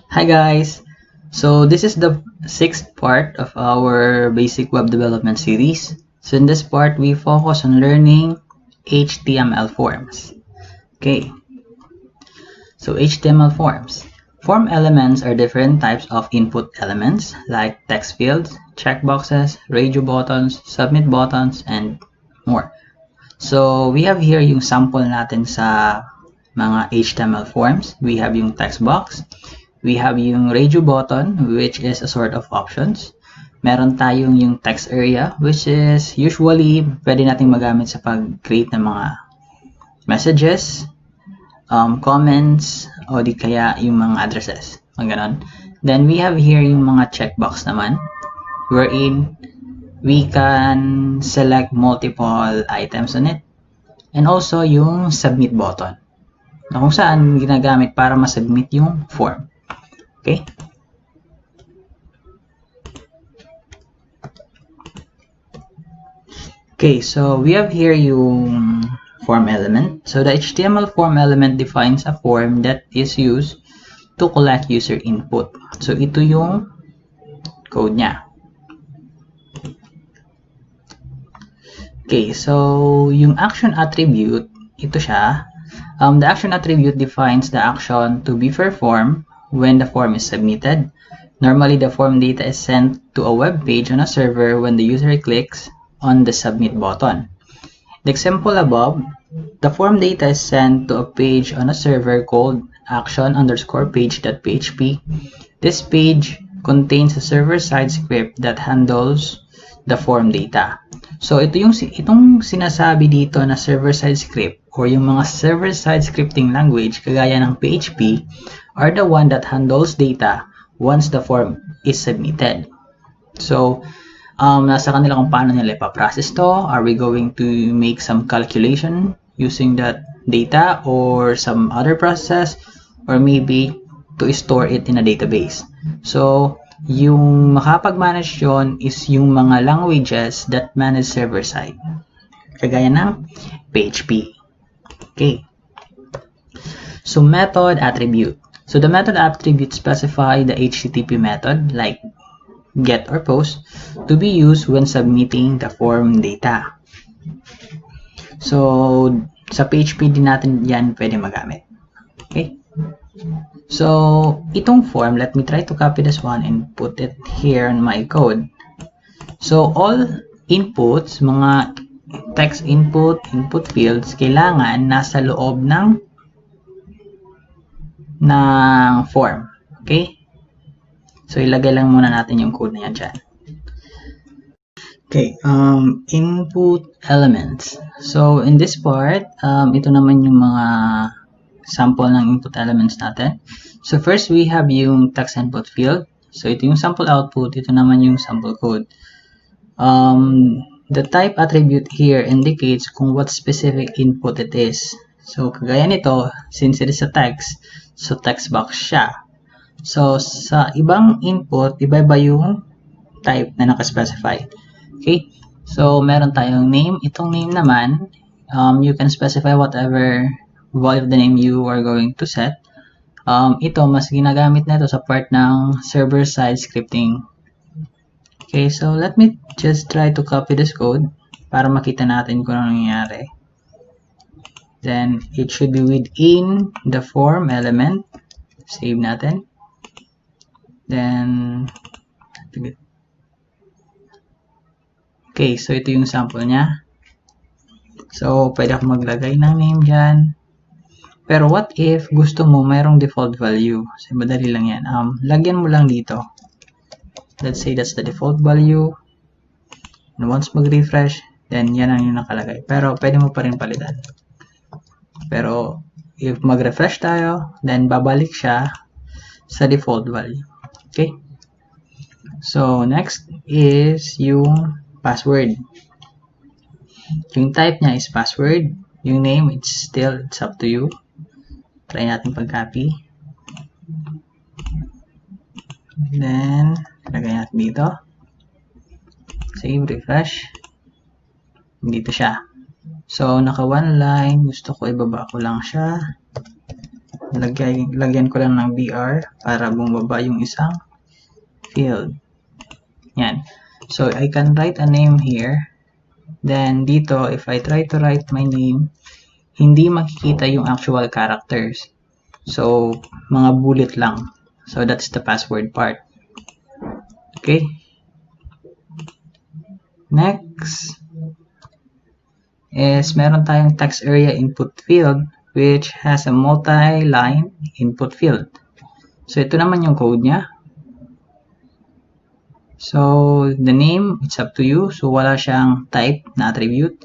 Hi guys! So this is the sixth part of our basic web development series. So in this part, we focus on learning HTML forms. Okay, so HTML forms. Form elements are different types of input elements like text fields, checkboxes, radio buttons, submit buttons, and more. So we have here yung sample natin sa mga HTML forms. We have yung text box. We have yung radio button, which is a sort of options. Meron tayong yung text area, which is usually pwede nating magamit sa pag-create ng mga messages, comments, o di kaya yung mga addresses. Mga ganon. Then we have here yung mga checkbox naman, wherein we can select multiple items on it. And also yung submit button, na kung saan ginagamit para masubmit yung form. Okay. Okay, so we have here yung form element. So the HTML form element defines a form that is used to collect user input. So ito yung code niya. Okay, so yung action attribute, ito siya. The action attribute defines the action to be performed when the form is submitted. Normally, the form data is sent to a web page on a server when the user clicks on the submit button. The example above, the form data is sent to a page on a server called action_page.php. This page contains a server-side script that handles the form data. So itong sinasabi dito na server-side script or yung mga server-side scripting language kagaya ng PHP are the one that handles data once the form is submitted. So nasa kanila kung paano nila ipaprocess to. Are we going to make some calculation using that data or some other process, or maybe to store it in a database? So yung makapag-manage yun is yung mga languages that manage server-side, kagaya ng PHP. Okay. So method attribute. So the method attribute specify the HTTP method like get or post to be used when submitting the form data. So sa PHP din natin yan pwede magamit. Okay. So, itong form, let me try to copy this one and put it here in my code. So, all inputs, mga text input fields, kailangan nasa loob ng form. Okay? So, ilagay lang muna natin yung code na yan dyan. Okay, input elements. So, in this part, ito naman yung mga sample ng input elements natin. So first, we have yung text input field. So ito yung sample output. Ito naman yung sample code. The type attribute here indicates kung what specific input it is. So kagaya nito, since it is a text, so text box siya. So sa ibang input, iba-iba yung type na nakaspecify. Okay? So meron tayong name. Itong name naman, you can specify whatever value of the name you are going to set. Ito, mas ginagamit na ito sa part ng server-side scripting. Okay, so let me just try to copy this code para makita natin kung ano nangyayari. Then, it should be within the form element. Save natin. Then, okay, so ito yung sample niya. So, pwede ako maglagay ng name dyan. Pero what if gusto mo mayroong default value? So, madali lang yan. Lagyan mo lang dito. Let's say that's the default value. And once mag-refresh, then yan ang yung nakalagay. Pero pwede mo pa rin palitan. Pero if mag-refresh tayo, then babalik siya sa default value. Okay? So, next is yung password. Yung type niya is password. Yung name, it's up to you. Try natin pag-copy. Then, lagay natin dito. Save, refresh. Dito siya. So, naka one line. Gusto ko ibaba ko lang siya. lagyan ko lang ng BR para bumaba yung isang field. Yan. So, I can write a name here. Then, dito, if I try to write my name, hindi makikita yung actual characters. So, mga bullet lang. So, that's the password part. Okay? Next is meron tayong text area input field which has a multi-line input field. So, ito naman yung code niya. So, the name, it's up to you. So, wala siyang type na attribute.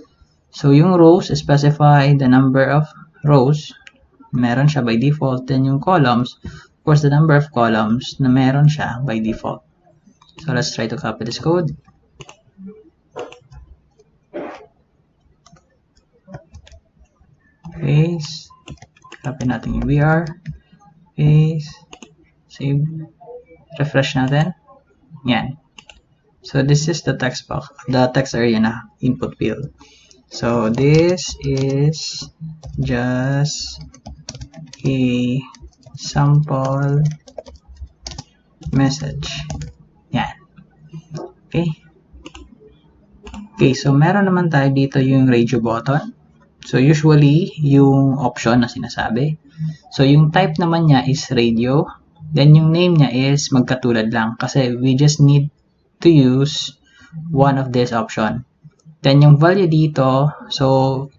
So, yung rows, specify the number of rows. Meron siya by default. Then, yung columns, of course, the number of columns na meron siya by default. So, let's try to copy this code. Paste. Copy natin yung BR. Paste. Save. Refresh natin. Yan. So, this is the text box, the text area na input field. So, this is just a sample message. Yan. Okay. Okay, so meron naman tayo dito yung radio button. So, usually, yung option na sinasabi. So, yung type naman niya is radio. Then, yung name niya is magkatulad lang. Kasi we just need to use one of this option. Then, yung value dito, so,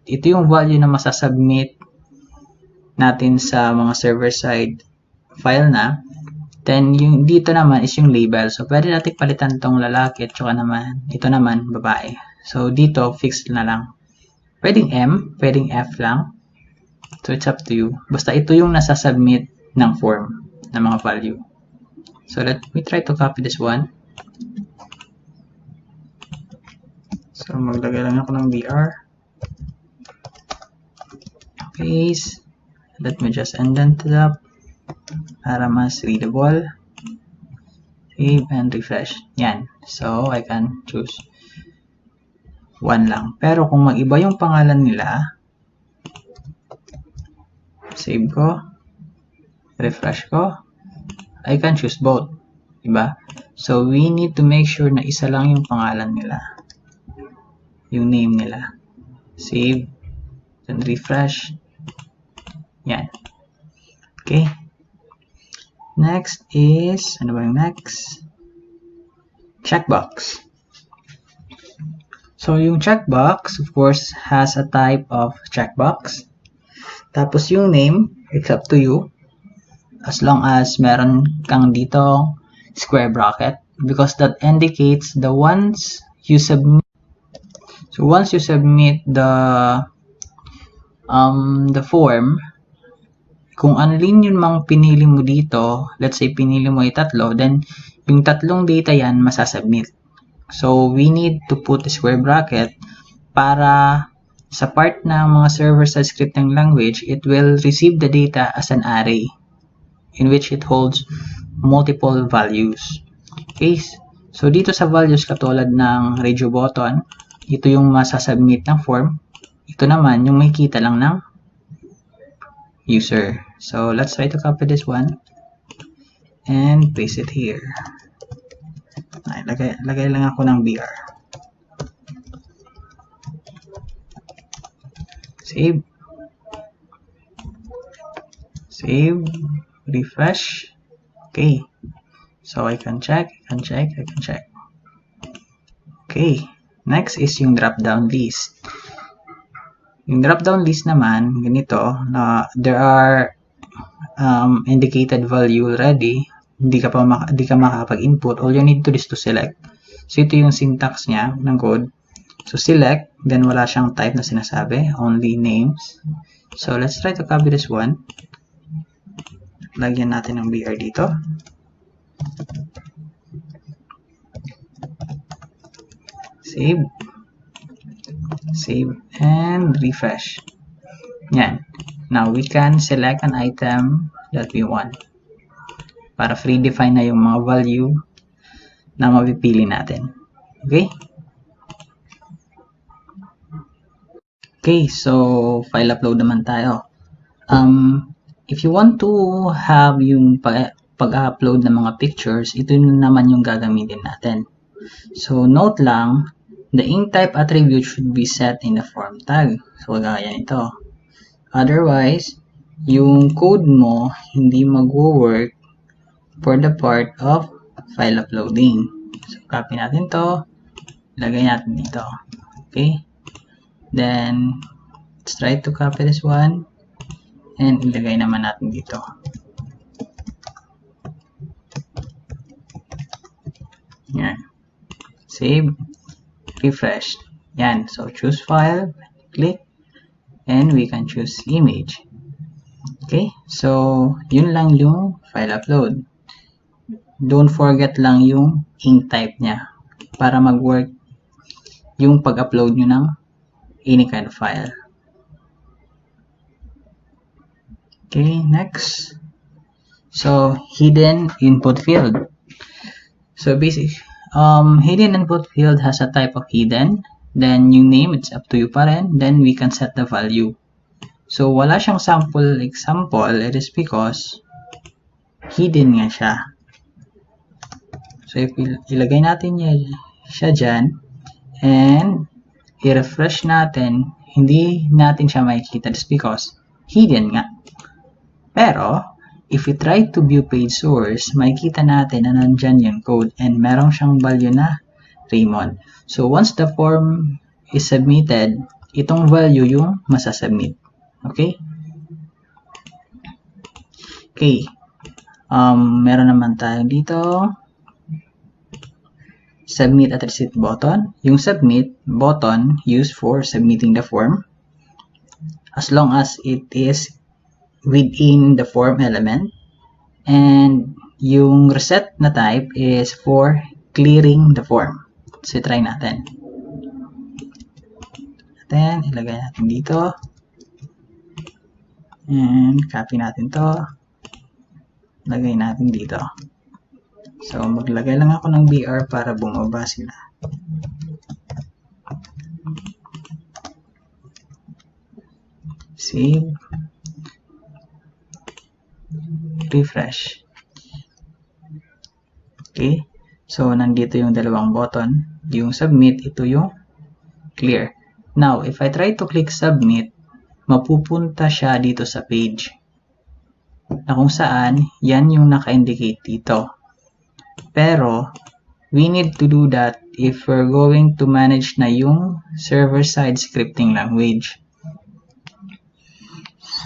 ito yung value na masasubmit natin sa mga server-side file na. Then, yung dito naman is yung label. So, pwede natin palitan tong lalaki at saka naman, ito naman, babae. So, dito, fixed na lang. Pwedeng M, pwedeng F lang. So, it's up to you. Basta ito yung nasasubmit ng form ng mga value. So, let me try to copy this one. So, maglagay lang ako ng BR. Paste. Let me just indent it up para mas readable. Save and refresh. Yan. So, I can choose one lang. Pero kung mag-iba yung pangalan nila, save ko, refresh ko, I can choose both. Diba? So, we need to make sure na isa lang yung pangalan nila. Yung name nila. Save, then refresh. Yan. Okay. Next is, ano ba yung next? Checkbox. So, yung checkbox, of course, has a type of checkbox. Tapos yung name, it's up to you. As long as meron kang dito square bracket. Because that indicates the ones you submit. So, once you submit the form, kung alin yun mang pinili mo dito, let's say pinili mo yung tatlo, then yung tatlong data yan masasubmit. So, we need to put a square bracket para sa part ng mga server-side scripting language, it will receive the data as an array in which it holds multiple values. Okay? So, dito sa values katulad ng radio button, ito yung masasubmit ng form. Ito naman, yung may kita lang ng user. So, let's try to copy this one and paste it here. Ay, lagay lang ako ng BR. Save. Save. Refresh. Okay. So, I can check. Okay. Next is yung drop-down list. Yung drop-down list naman, ganito, na there are indicated value already. Hindi ka makakapag-input. All you need to do is to select. So, ito yung syntax niya ng code. So, select, then wala siyang type na sinasabi, only names. So, let's try to copy this one. Lagyan natin ng BR dito. Save. Save and refresh. Yan. Now, we can select an item that we want. Para free define na yung mga value na mapipili natin. Okay? Okay, so file upload naman tayo. if you want to have yung pag-upload ng mga pictures, ito naman yung gagamitin natin. So, note lang, the ink type attribute should be set in the form tag. So, gaya nito. Otherwise, yung code mo hindi mag-work for the part of file uploading. So, copy natin to, lagay natin dito. Okay? Then, let's try to copy this one, and ilagay naman natin dito. Yan. Save, refresh. Yan. So, choose file, click, and we can choose image. Okay? So, yun lang yung file upload. Don't forget lang yung ink type niya para mag-work yung pag-upload nyo ng any kind of file. Okay, next. So, hidden input field. So, hidden input field has a type of hidden. Then, yung name, it's up to you pa rin. Then, we can set the value. So, wala siyang sample example. It is because hidden nga siya. So, if ilagay natin siya dyan, and i-refresh natin, hindi natin siya makikita just because hidden nga. Pero, if we try to view page source, makikita natin na nandyan yung code and meron siyang value na Raymond. So, once the form is submitted, itong value yung masasubmit. Okay? Okay. Meron naman tayo dito. Submit at receipt button. Yung submit button used for submitting the form. As long as it is within the form element. And yung reset na type is for clearing the form. So, try natin. Ilagay natin dito. And copy natin to. Lagay natin dito. So, maglagay lang ako ng BR para bumaba sila. Save. Refresh. Okay. So, nandito yung dalawang button. Yung submit, ito yung clear. Now, if I try to click submit, mapupunta siya dito sa page. Na kung saan, yan yung naka-indicate dito. Pero, we need to do that if we're going to manage na yung server-side scripting language.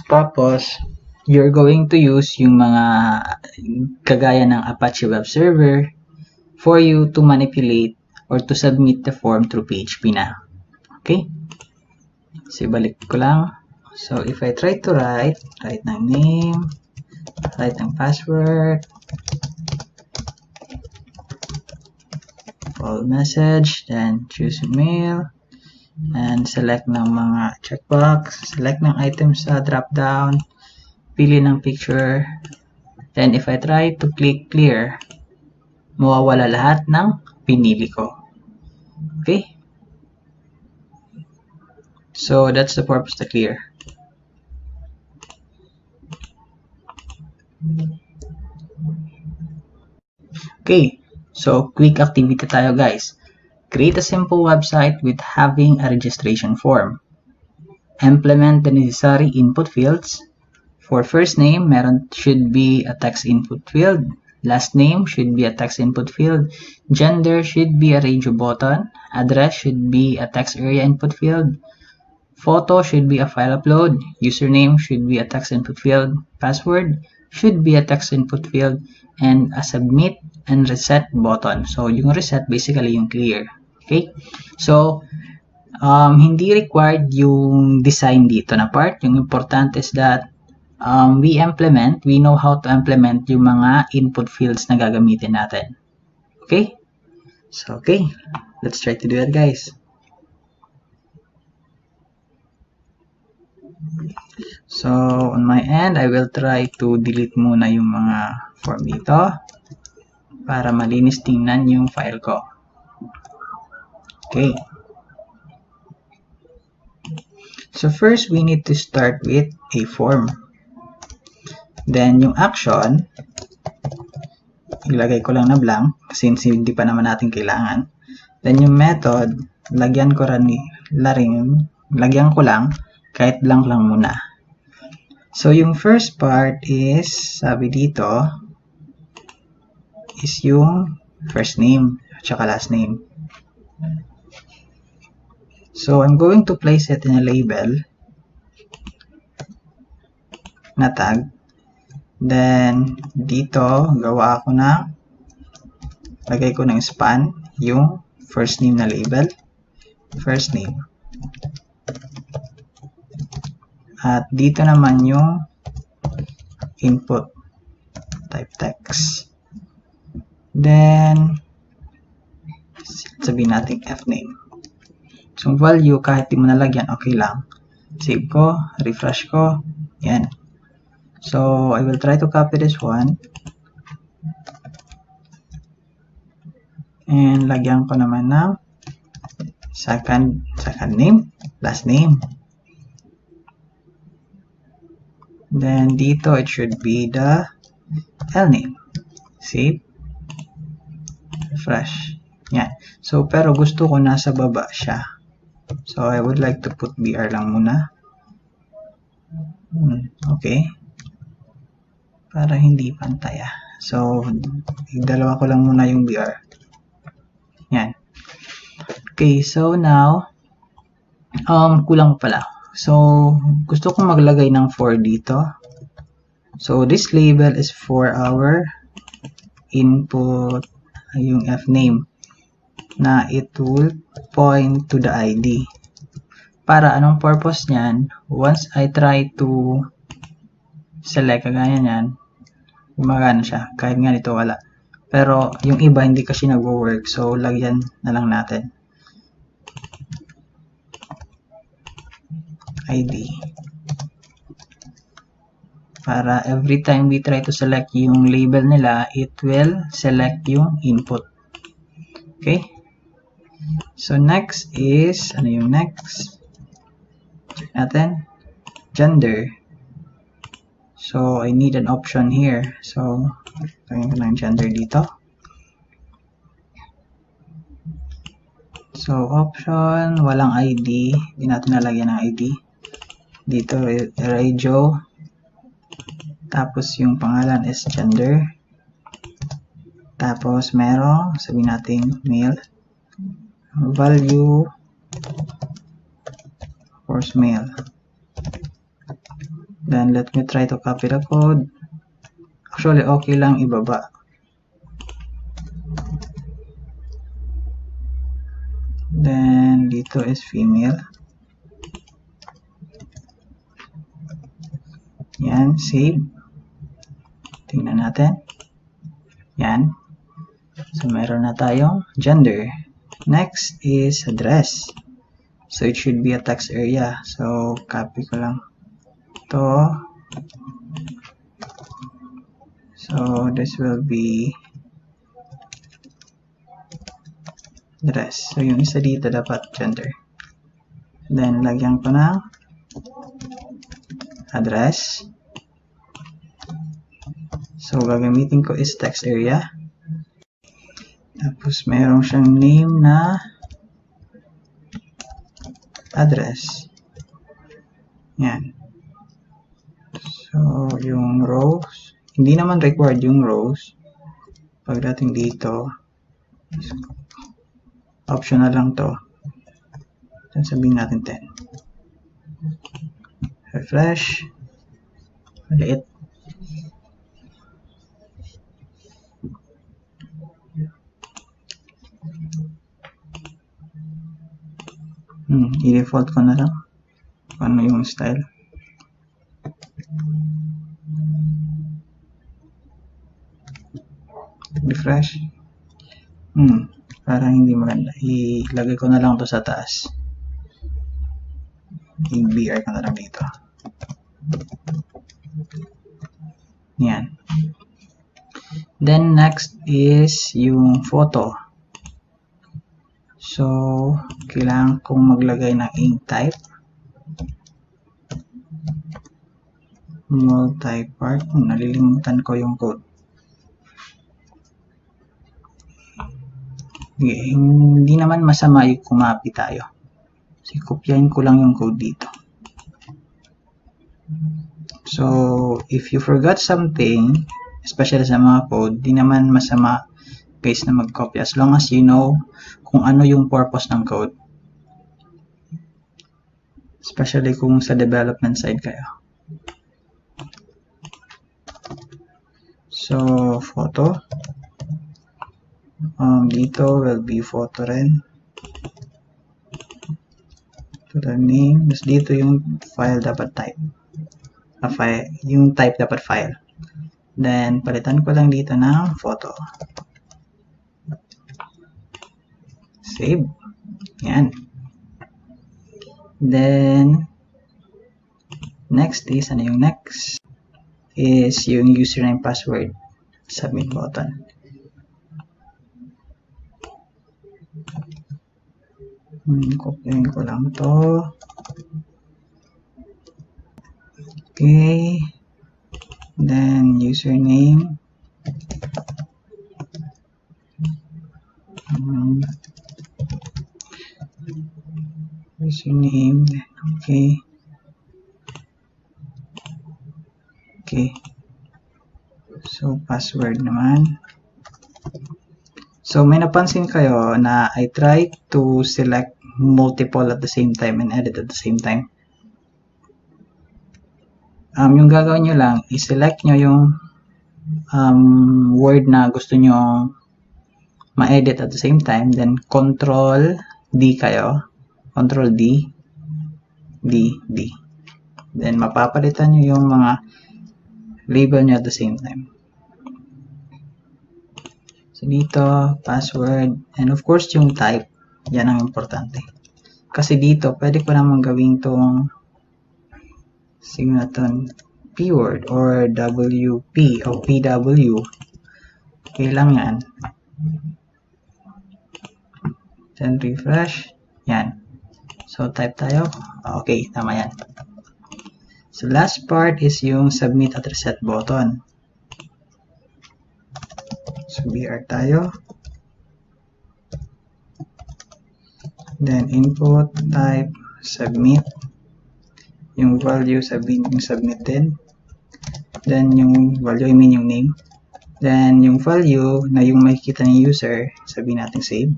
Tapos, you're going to use yung mga kagaya ng Apache Web Server for you to manipulate or to submit the form through PHP na. Okay? So, balik ko lang. So, if I try to write ng name, write ng password, all message, then choose email, and select ng mga checkbox, select ng items sa drop-down, pili ng picture, then if I try to click clear, mawawala lahat ng pinili ko. Okay? So, that's the purpose to clear. Okay, so quick activity tayo guys. Create a simple website with having a registration form. Implement the necessary input fields. For first name, should be a text input field. Last name should be a text input field. Gender should be a radio button. Address should be a text area input field. Photo should be a file upload. Username should be a text input field. Password should be a text input field. And a submit and reset button. So, yung reset, basically yung clear. Okay? So, hindi required yung design dito na part. Yung important is that we know how to implement yung mga input fields na gagamitin natin. Okay? So, okay. Let's try to do it, guys. So, on my end, I will try to delete muna yung mga form dito para malinis tingnan yung file ko. Okay. So, first, we need to start with a form. Then, yung action, ilagay ko lang na blank since hindi pa naman natin kailangan. Then, yung method, lagyan ko lang kahit blank lang muna. So, yung first part is, sabi dito, is yung first name at saka last name. So, I'm going to place it in a label na tag. Then, dito, gawa ako na, lagay ko ng span, yung first name na label. First name. At dito naman yung input type text. Then, sabihin natin fname. So, value, kahit di mo nalagyan, okay lang. Save ko, refresh ko, yan. So, I will try to copy this one. And lagyan ko naman ng second name, last name. Then, dito, it should be the L name. Save. Refresh. Yan. So, pero gusto ko nasa baba siya. So, I would like to put BR lang muna. Okay. Para hindi pantay. So, dalawa ko lang muna yung BR. Yan. Okay, so now, kulang pala. So, gusto kong maglagay ng for dito. So, this label is for our input, yung fname, na it will point to the ID. Para anong purpose niyan? Once I try to select, kagaya niyan, gumagana siya. Kahit nga dito wala. Pero yung iba hindi kasi nag-work. So, lagyan na lang natin. ID. Para every time we try to select yung label nila, it will select yung input. Okay? So, next is, ano yung next? Check natin. Gender. So, I need an option here. So, lagyan ko ng gender dito. So, option, walang ID. Hindi natin nalagyan ng ID. Dito, radio. Tapos, yung pangalan is gender. Tapos, merong, sabihin natin, male. Value, of course, male. Then, let me try to copy the code. Actually, okay lang ibaba. Then, dito is female. Yan, save. Tingnan natin. Yan. So, meron na tayong gender. Next is address. So, it should be a text area. So, copy ko lang to. So, this will be address. So, yung isa dito dapat gender. Then, lagyan ko na address. So, gagamitin ko is text area. Tapos, mayroon siyang name na address. Yan. So, yung rows, hindi naman required yung rows. Pagdating dito, optional lang to. Then, sabihin natin 10. Refresh. Maliit. I-default ko na lang ano yung style. Refresh. Parang hindi maganda. Ilagay ko na lang to sa taas. I-BR ko na lang dito. Yan. Then next is yung photo. So, kailangan kong maglagay ng ink type. multi-part. Nalilimutan ko yung code. Okay, hindi naman masama yung kumapi tayo. So, kopyahin ko lang yung code dito. So, if you forgot something, especially sa mga code, di naman masama guys na mag-copy as long as you know kung ano yung purpose ng code. Especially kung sa development side kayo. So, photo. Dito will be photo rin. To the name. Mas dito yung file dapat type. Yung type dapat file. Then, palitan ko lang dito ng photo. Save. Yan. Then, next is, ano yung next? Is yung username password. Submit button. Kopyahin ko lang to. Okay. Then, username. Username. Okay. Okay. So, password naman. So, may napansin kayo na I try to select multiple at the same time and edit at the same time. Yung gagawin nyo lang, i-select nyo yung word na gusto nyo ma-edit at the same time, then Control D kayo. Control D, D, D. Then, mapapalitan nyo yung mga label nyo at the same time. So, dito, password, and of course, yung type, yan ang importante. Kasi dito, pwede ko naman gawin tong signaton p-word or WP o PW. Okay lang yan. Then, refresh. Yan. So, type tayo. Okay, tama yan. So, last part is yung submit at reset button. So, BR tayo. Then, input, type, submit. Yung value, sabihin yung submit din. Then, yung value, I mean yung name. Then, yung value na yung makikita ng user, sabihin natin save.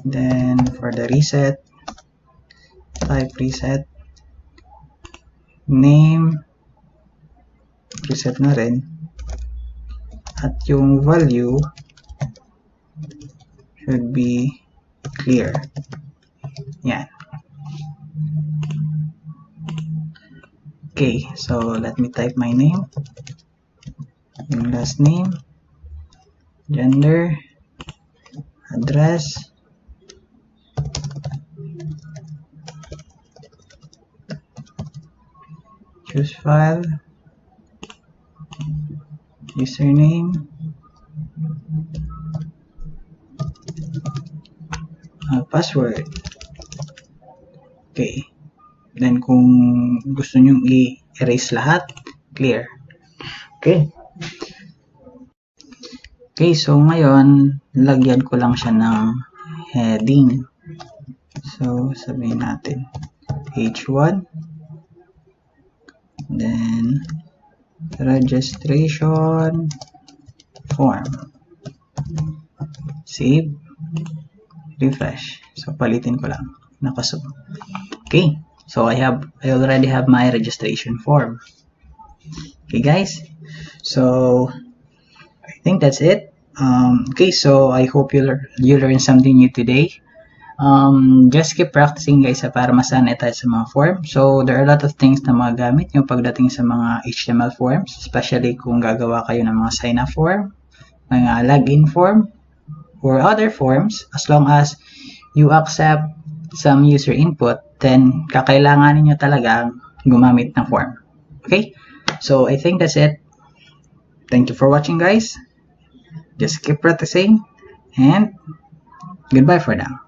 Then, for the reset, type reset. Name, reset na rin. At yung value should be clear. Yan. Okay, so let me type my name. Yung last name, gender, address, choose file, username, password. Okay. Then, kung gusto nyo i-erase lahat, clear. Okay. Okay, so ngayon, lagyan ko lang siya ng heading. So, sabihin natin, H1. Then, registration form. Save. Refresh. So, palitin ko lang. Nakasub. Okay. So, I already have my registration form. Okay, guys. So, I think that's it. Okay, so I hope you learn something new today. Just keep practicing, guys, para masanay tayo sa mga form. So, there are a lot of things na magagamit nyo pagdating sa mga HTML forms, especially kung gagawa kayo ng mga sign-up form, mga login form, or other forms. As long as you accept some user input, then kakailanganin nyo talaga gumamit ng form. Okay? So, I think that's it. Thank you for watching, guys. Just keep practicing, and goodbye for now.